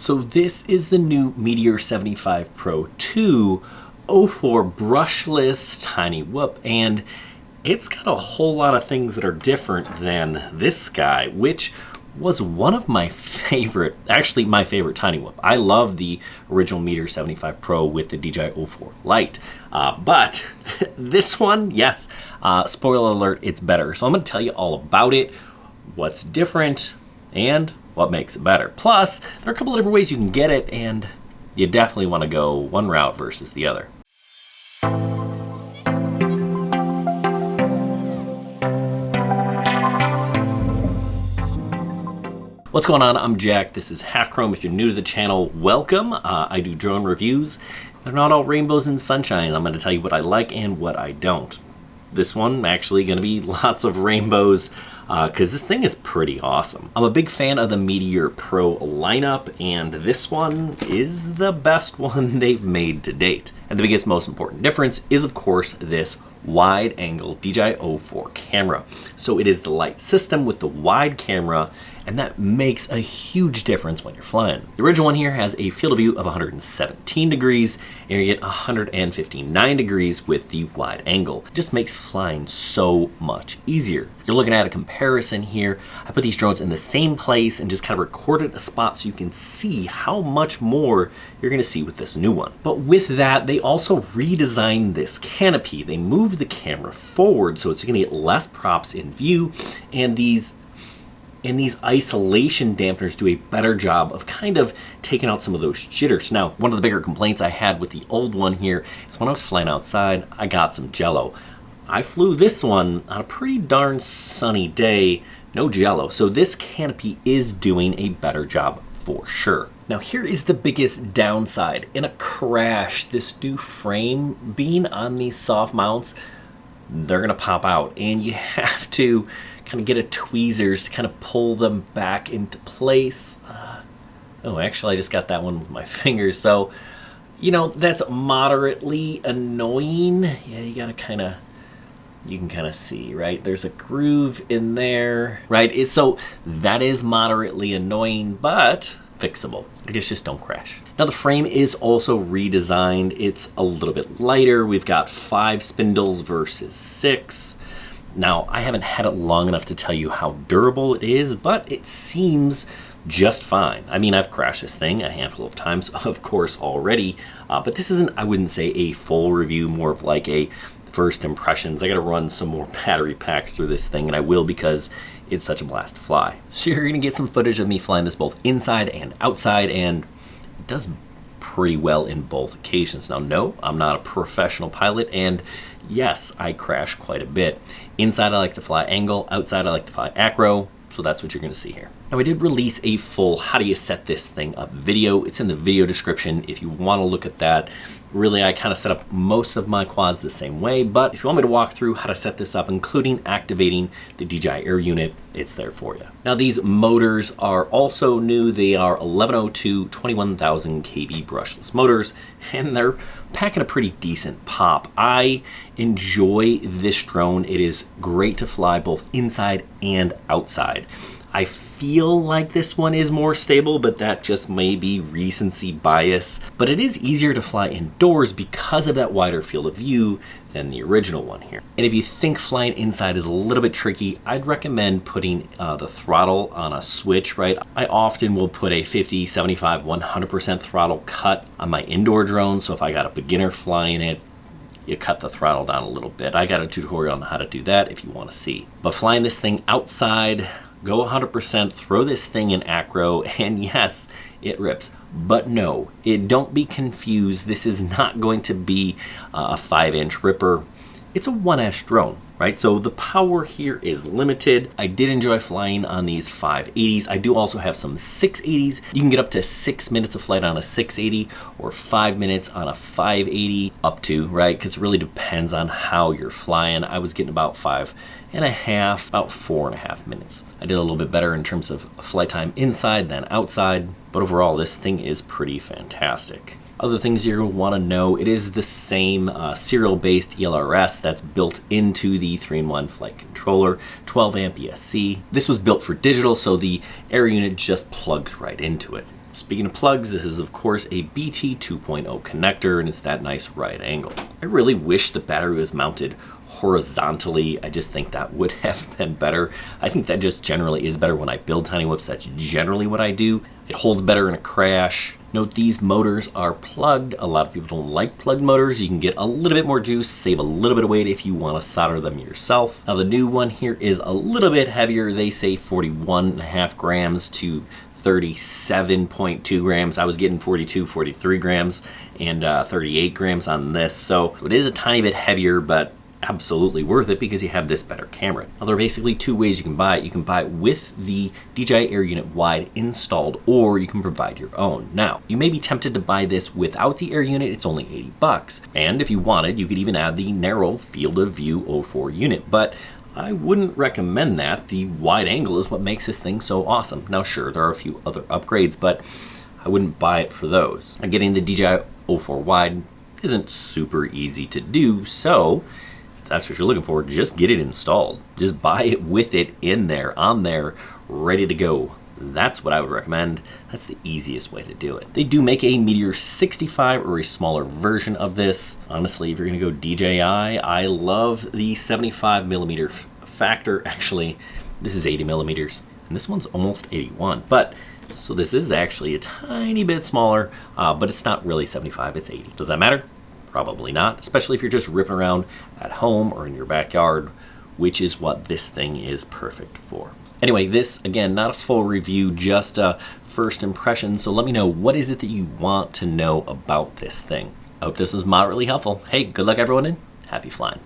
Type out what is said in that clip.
So this is the new Meteor75 Pro II O4 brushless tiny whoop, and it's got a whole lot of things that are different than this guy, which was one of my favorite, actually my favorite tiny whoop. I love the original Meteor75 Pro with the DJI O4 Lite, but this one, yes, spoiler alert, it's better. So I'm going to tell you all about it, what's different, and what makes it better. Plus, there are a couple of different ways you can get it, and you definitely want to go one route versus the other. What's going on? I'm Jack. This is Half Chrome. If you're new to the channel, welcome. I do drone reviews. They're not all rainbows and sunshine. I'm going to tell you what I like and what I don't. This one actually going to be lots of rainbows because this thing is pretty awesome. I'm a big fan of the Meteor Pro lineup, and this one is the best one they've made to date. And the biggest, most important difference is, of course, this wide angle DJI O4 camera. So it is the Lite system with the wide camera, and that makes a huge difference when you're flying. The original one here has a field of view of 117 degrees, and you get 159 degrees with the wide angle. It just makes flying so much easier. You're looking at a comparison here. I put these drones in the same place and just kind of recorded a spot so you can see how much more you're gonna see with this new one. But with that, they also redesigned this canopy. They moved the camera forward so it's gonna get less props in view, and these isolation dampeners do a better job of kind of taking out some of those jitters. Now, one of the bigger complaints I had with the old one here is when I was flying outside, I got some jello. I flew this one on a pretty darn sunny day, no jello. So this canopy is doing a better job for sure. Now here is the biggest downside. In a crash, this new frame being on these soft mounts, they're gonna pop out, and you have to kind of get a tweezers to kind of pull them back into place. Oh, actually I just got that one with my fingers, so you know, that's moderately annoying. Yeah, you gotta kind of, you can kind of see, right? There's a groove in there, right? So that is moderately annoying, but fixable. I guess just don't crash. Now the frame is also redesigned. It's a little bit lighter. We've got 5 spindles versus 6. Now, I haven't had it long enough to tell you how durable it is, but it seems just fine. I mean, I've crashed this thing a handful of times, of course, already, but this isn't, I wouldn't say, a full review, more of like a first impressions. I gotta run some more battery packs through this thing, and I will because it's such a blast to fly. So you're gonna get some footage of me flying this both inside and outside, and it does pretty well in both occasions. Now, no, I'm not a professional pilot, and yes, I crash quite a bit. Inside, I like to fly angle. Outside, I like to fly acro. So that's what you're going to see here. Now, I did release a full how do you set this thing up video. It's in the video description if you want to look at that. Really, I kind of set up most of my quads the same way, but if you want me to walk through how to set this up, including activating the DJI Air unit, it's there for you. Now, these motors are also new. They are 1102 21,000 kV brushless motors, and they're packing a pretty decent pop. I enjoy this drone. It is great to fly both inside and outside. I feel like this one is more stable, but that just may be recency bias. But it is easier to fly indoors because of that wider field of view than the original one here. And if you think flying inside is a little bit tricky, I'd recommend putting the throttle on a switch, right? I often will put a 50, 75, 100% throttle cut on my indoor drone. So if I got a beginner flying it, you cut the throttle down a little bit. I got a tutorial on how to do that if you want to see. But flying this thing outside, go 100%, throw this thing in acro, and yes, it rips. But no, don't be confused. This is not going to be a 5-inch ripper. It's a 1S drone, right? So the power here is limited. I did enjoy flying on these 580s. I do also have some 680s. You can get up to 6 minutes of flight on a 680 or 5 minutes on a 580 up to, right? Because it really depends on how you're flying. I was getting about 5.5, about 4.5 minutes. I did a little bit better in terms of flight time inside than outside, but overall this thing is pretty fantastic. Other things you're going to want to know, it is the same serial-based ELRS that's built into the 3-in-1 flight controller, 12 amp ESC. This was built for digital, so the air unit just plugs right into it. Speaking of plugs, this is of course a BT 2.0 connector, and it's that nice right angle. I really wish the battery was mounted horizontally. I just think that would have been better. I think that just generally is better when I build tiny whips. That's generally what I do. It holds better in a crash. Note these motors are plugged. A lot of people don't like plugged motors. You can get a little bit more juice, save a little bit of weight if you want to solder them yourself. Now the new one here is a little bit heavier. They say 41.5 grams to 37.2 grams. I was getting 42, 43 grams and 38 grams on this. So it is a tiny bit heavier, but absolutely worth it because you have this better camera. Now there are basically two ways you can buy it. You can buy it with the DJI Air Unit Wide installed, or you can provide your own. Now, you may be tempted to buy this without the Air Unit. It's only 80 bucks. And if you wanted, you could even add the narrow field of view O4 unit, but I wouldn't recommend that. The wide angle is what makes this thing so awesome. Now sure, there are a few other upgrades, but I wouldn't buy it for those. Now, getting the DJI O4 Wide isn't super easy to do, so that's what you're looking for, just get it installed. Just buy it with it in there, on there, ready to go. That's what I would recommend. That's the easiest way to do it. They do make a Meteor 65 or a smaller version of this. Honestly, if you're gonna go DJI, I love the 75 millimeter factor. Actually, this is 80 millimeters, and this one's almost 81. But, so this is actually a tiny bit smaller, but it's not really 75, it's 80. Does that matter? Probably not, especially if you're just ripping around at home or in your backyard, which is what this thing is perfect for. Anyway, this, again, not a full review, just a first impression, so let me know, what is it that you want to know about this thing? I hope this was moderately helpful. Hey, good luck everyone, and happy flying.